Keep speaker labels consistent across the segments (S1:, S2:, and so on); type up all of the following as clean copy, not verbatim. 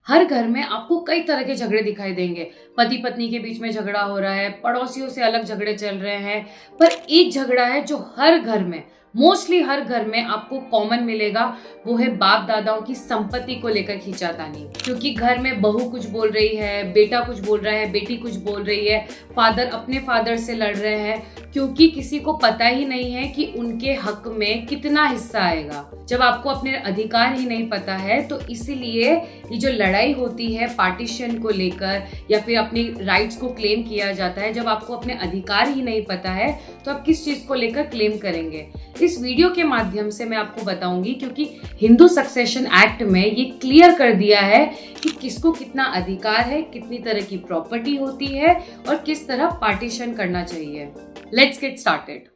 S1: हर घर में आपको कई तरह के झगड़े दिखाई देंगे। पति पत्नी के बीच में झगड़ा हो रहा है, पड़ोसियों से अलग झगड़े चल रहे हैं। पर एक झगड़ा है जो हर घर में, मोस्टली हर घर में आपको कॉमन मिलेगा। वो है बाप दादाओं की संपत्ति को लेकर खींचातानी। क्योंकि घर में बहू कुछ बोल रही है, बेटा कुछ बोल रहा है, बेटी कुछ बोल रही है, फादर अपने फादर से लड़ रहे हैं, क्योंकि किसी को पता ही नहीं है कि उनके हक में कितना हिस्सा आएगा। जब आपको अपने अधिकार ही नहीं पता है, तो इसीलिए ये जो लड़ाई होती है पार्टीशन को लेकर या फिर अपने राइट्स को क्लेम किया जाता है, जब आपको अपने अधिकार ही नहीं पता है तो आप किस चीज को लेकर क्लेम करेंगे। इस वीडियो के माध्यम से मैं आपको बताऊंगी, क्योंकि हिंदू सक्सेशन एक्ट में ये क्लियर कर दिया है कि किसको कितना अधिकार है, कितनी तरह की प्रॉपर्टी होती है और किस तरह पार्टीशन करना चाहिए। Let's get started.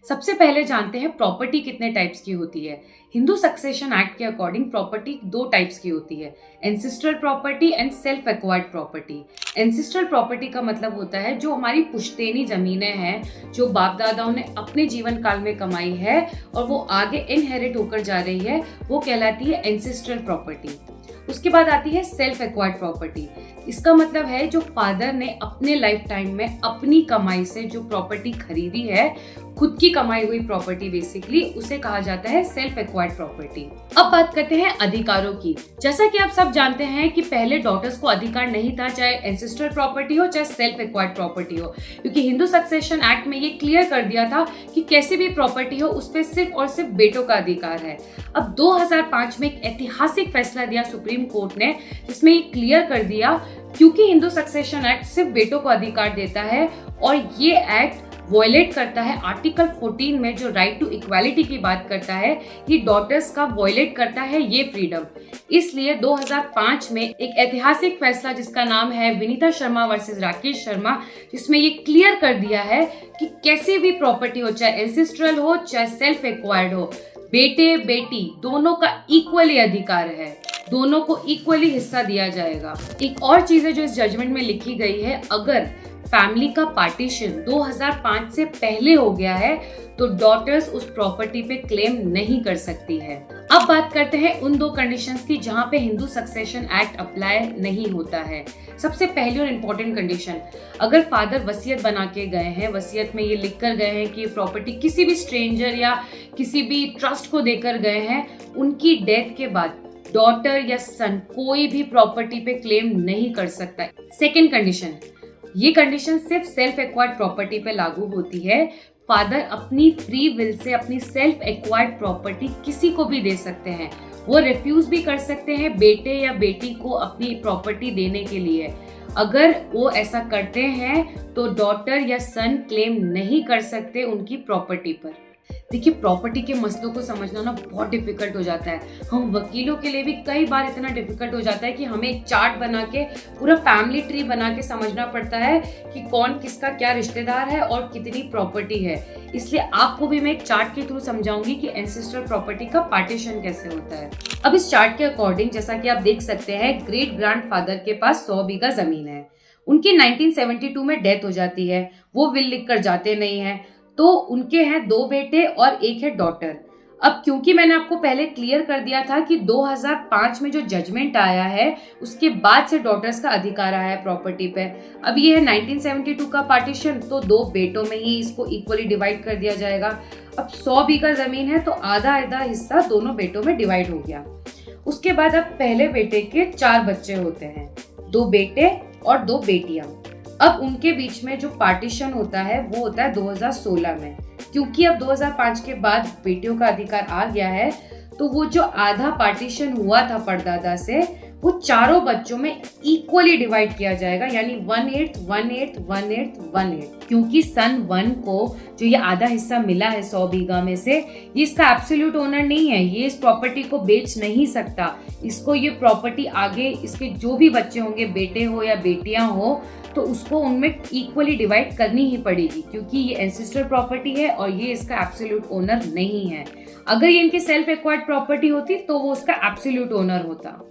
S1: सबसे पहले जानते हैं प्रॉपर्टी कितने टाइप्स की होती है। हिंदू सक्सेशन एक्ट के अकॉर्डिंग प्रॉपर्टी दो टाइप्स की होती है, ancestral property and self acquired property. Ancestral property का मतलब होता है जो हमारी पुश्तैनी जमीनें हैं, जो बाप दादाओं ने अपने जीवन काल में कमाई है और वो आगे इनहेरिट होकर जा रही है, वो कहलाती है एंसेस्ट्रल प्रॉपर्टी। उसके बाद आती है सेल्फ एक्वायर्ड प्रॉपर्टी। इसका मतलब है जो फादर ने अपने लाइफ टाइम में अपनी कमाई से जो प्रॉपर्टी खरीदी है, खुद की कमाई हुई प्रॉपर्टी, बेसिकली उसे कहा जाता है सेल्फ एक्वायर्ड प्रॉपर्टी। अब बात करते हैं अधिकारों की। जैसा कि आप सब जानते हैं कि पहले डॉटर्स को अधिकार नहीं था, चाहे एंसेस्ट्रल प्रॉपर्टी हो चाहे सेल्फ एक्वायर्ड प्रॉपर्टी हो, क्योंकि हिंदू सक्सेशन एक्ट में ये क्लियर कर दिया था कि कैसी भी प्रॉपर्टी हो उस पर सिर्फ और सिर्फ बेटों का अधिकार है। अब 2005 में एक ऐतिहासिक फैसला दिया सुप्रीम कोर्ट ने, जिसमें ये क्लियर कर दिया, क्योंकि हिंदू सक्सेशन एक्ट सिर्फ बेटों को अधिकार देता है और ये एक्ट वॉयलेट करता है आर्टिकल 14 में जो राइट टू इक्वालिटी की बात करता है, ये डॉटर्स का वॉयलेट करता है ये फ्रीडम। इसलिए 2005 में एक ऐतिहासिक फैसला जिसका नाम है विनीता शर्मा वर्सेस राकेश शर्मा, जिसमें ये क्लियर कर दिया है कि कैसी भी प्रॉपर्टी हो, चाहे एंसेस्ट्रल हो चाहे सेल्फ एक्वायर्ड हो, बेटे बेटी दोनों का इक्वली अधिकार है, दोनों को इक्वली हिस्सा दिया जाएगा। एक और चीज है जो इस जजमेंट में लिखी गई है, अगर फैमिली का पार्टीशन 2005 से पहले हो गया है तो डॉटर्स उस प्रॉपर्टी पे क्लेम नहीं कर सकती है। अब बात करते हैं उन दो कंडीशंस की जहां पे हिंदू सक्सेशन एक्ट अप्लाई नहीं होता है। सबसे पहली और इम्पोर्टेंट कंडीशन, अगर फादर वसीयत बना के गए हैं, वसीयत में ये लिख कर गए हैं कि प्रॉपर्टी किसी भी स्ट्रेंजर या किसी भी ट्रस्ट को देकर गए हैं, उनकी डेथ के बाद डॉटर या सन कोई भी प्रॉपर्टी पे क्लेम नहीं कर सकता। सेकेंड कंडीशन, ये कंडीशन सिर्फ सेल्फ एक्वायर्ड प्रॉपर्टी पे लागू होती है। फादर अपनी फ्री विल से अपनी सेल्फ एक्वायर्ड प्रॉपर्टी किसी को भी दे सकते हैं, वो रिफ्यूज भी कर सकते हैं बेटे या बेटी को अपनी प्रॉपर्टी देने के लिए। अगर वो ऐसा करते हैं तो डॉटर या सन क्लेम नहीं कर सकते उनकी प्रॉपर्टी पर। देखिए, प्रॉपर्टी के मसलों को समझना ना बहुत डिफिकल्ट हो जाता है। हम वकीलों के लिए भी कई बार इतना डिफिकल्ट हो जाता है कि हमें एक चार्ट बना के, पूरा फैमिली ट्री बना के समझना पड़ता है कि कौन किसका क्या रिश्तेदार है और कितनी प्रॉपर्टी है। इसलिए आपको भी मैं एक चार्ट के थ्रू समझाऊंगी कि एंसेस्ट्रल प्रॉपर्टी का पार्टीशन कैसे होता है। अब इस चार्ट के अकॉर्डिंग, जैसा कि आप देख सकते हैं, ग्रेट ग्रैंडफादर के पास 100 बीघा जमीन है। उनकी 1972 में डेथ हो जाती है, वो विल लिख कर जाते नहीं है, तो उनके हैं 2 बेटे और एक है डॉटर। अब क्योंकि मैंने आपको पहले क्लियर कर दिया था कि 2005 में जो जजमेंट आया है उसके बाद से डॉटर्स का अधिकार आया है प्रॉपर्टी पे। अब ये है 1972 का पार्टीशन, तो 2 बेटों में ही इसको इक्वली डिवाइड कर दिया जाएगा। अब 100 बीघा जमीन है तो आधा आधा हिस्सा दोनों बेटों में डिवाइड हो गया। उसके बाद अब पहले बेटे के 4 बच्चे होते हैं, 2 बेटे और 2 बेटियां। अब उनके बीच में जो पार्टीशन होता है वो होता है 2016 में। क्योंकि अब 2005 के बाद बेटियों का अधिकार आ गया है, तो वो जो आधा पार्टीशन हुआ था परदादा से, वो चारों बच्चों में इक्वली डिवाइड किया जाएगा, यानी 1/8, 1/8, 1/8, 1/8। क्योंकि सन 1 को जो ये आधा हिस्सा मिला है 100 बीघा में से, ये इसका एब्सोल्यूट ओनर नहीं है, ये इस प्रॉपर्टी को बेच नहीं सकता। इसको ये प्रॉपर्टी आगे इसके जो भी बच्चे होंगे, बेटे हो या बेटियां हो, तो उसको उनमें इक्वली डिवाइड करनी ही पड़ेगी, क्योंकि ये एंसेस्ट्रल प्रॉपर्टी है और ये इसका एब्सोल्यूट ओनर नहीं है। अगर ये इनकी सेल्फ एक्वायर्ड प्रॉपर्टी होती तो वो उसका एब्सोल्यूट ओनर होता।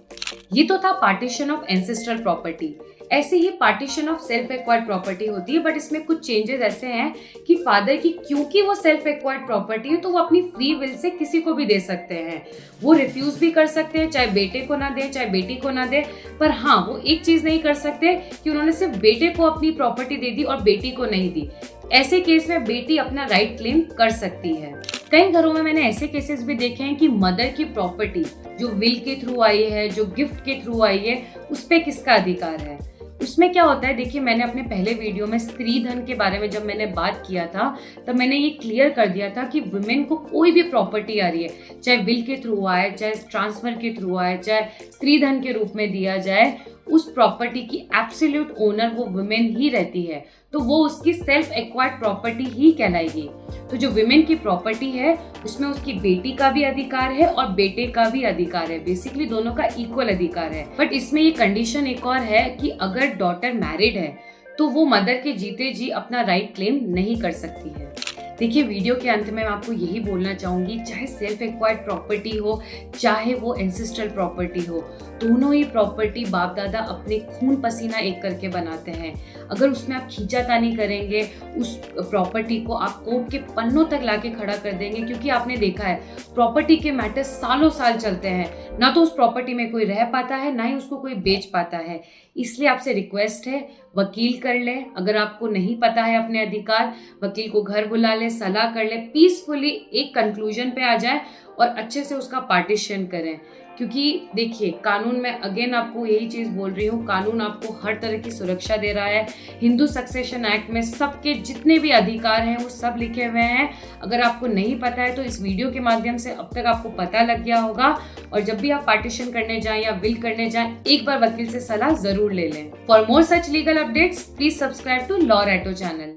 S1: ये तो था पार्टीशन ऑफ एंसेस्ट्रल प्रॉपर्टी। ऐसे ही partition of self acquired property होती है, बट इसमें कुछ चेंजेस ऐसे हैं कि फादर की क्योंकि वो सेल्फ एक्वायर्ड प्रॉपर्टी है तो वो अपनी फ्री विल से किसी को भी दे सकते हैं। वो रिफ्यूज भी कर सकते हैं, चाहे बेटे को ना दे चाहे बेटी को ना दे। पर हाँ, वो एक चीज नहीं कर सकते कि उन्होंने सिर्फ बेटे को अपनी प्रॉपर्टी दे दी और बेटी को नहीं दी। ऐसे केस में बेटी अपना राइट क्लेम कर सकती है। कई घरों में मैंने ऐसे केसेस भी देखे हैं कि मदर की प्रॉपर्टी जो विल के थ्रू आई है, जो गिफ्ट के थ्रू आई है, उस पे किसका अधिकार है। उसमें क्या होता है, देखिए मैंने अपने पहले वीडियो में स्त्री धन के बारे में जब मैंने बात किया था तब मैंने ये क्लियर कर दिया था कि वुमेन को कोई भी प्रॉपर्टी आ रही है, चाहे विल के थ्रू आए, चाहे ट्रांसफर के थ्रू आए, चाहे स्त्री धन के रूप में दिया जाए, उस प्रॉपर्टी की एब्सोल्यूट ओनर वो वुमेन ही रहती है, तो वो उसकी सेल्फ एक्वायर्ड प्रॉपर्टी ही कहलाएगी। तो जो विमेन की प्रॉपर्टी है उसमें उसकी बेटी का भी अधिकार है और बेटे का भी अधिकार है, बेसिकली दोनों का इक्वल अधिकार है। बट इसमें ये कंडीशन एक और है कि अगर डॉटर मैरिड है तो वो मदर के जीते जी अपना राइट क्लेम नहीं कर सकती है। देखिए वीडियो के अंत में मैं आपको यही बोलना चाहूंगी, चाहे सेल्फ एक्वायर्ड प्रॉपर्टी हो चाहे वो एंसेस्ट्रल प्रॉपर्टी हो, दोनों ही प्रॉपर्टी बाप दादा अपने खून पसीना एक करके बनाते हैं। अगर उसमें आप खींचातानी करेंगे, उस प्रॉपर्टी को आप कोर्ट के पन्नों तक लाके खड़ा कर देंगे, क्योंकि आपने देखा है प्रॉपर्टी के मैटर सालों साल चलते हैं, ना तो उस प्रॉपर्टी में कोई रह पाता है ना ही उसको कोई बेच पाता है। इसलिए आपसे रिक्वेस्ट है, वकील कर लें। अगर आपको नहीं पता है अपने अधिकार, वकील को घर बुला ले, सलाह कर ले, पीसफुली एक कंक्लूजन पे आ जाए और अच्छे से उसका पार्टीशन करें। क्योंकि देखिए कानून में अगेन आपको यही चीज बोल रही हूँ, कानून आपको हर तरह की सुरक्षा दे रहा है। हिंदू सक्सेशन एक्ट में सबके जितने भी अधिकार हैं वो सब लिखे हुए हैं। अगर आपको नहीं पता है तो इस वीडियो के माध्यम से अब तक आपको पता लग गया होगा। और जब भी आप पार्टीशन करने जाएं या विल करने जाएं, एक बार वकील से सलाह जरूर ले लें। For more such legal updates please subscribe to LawRato channel.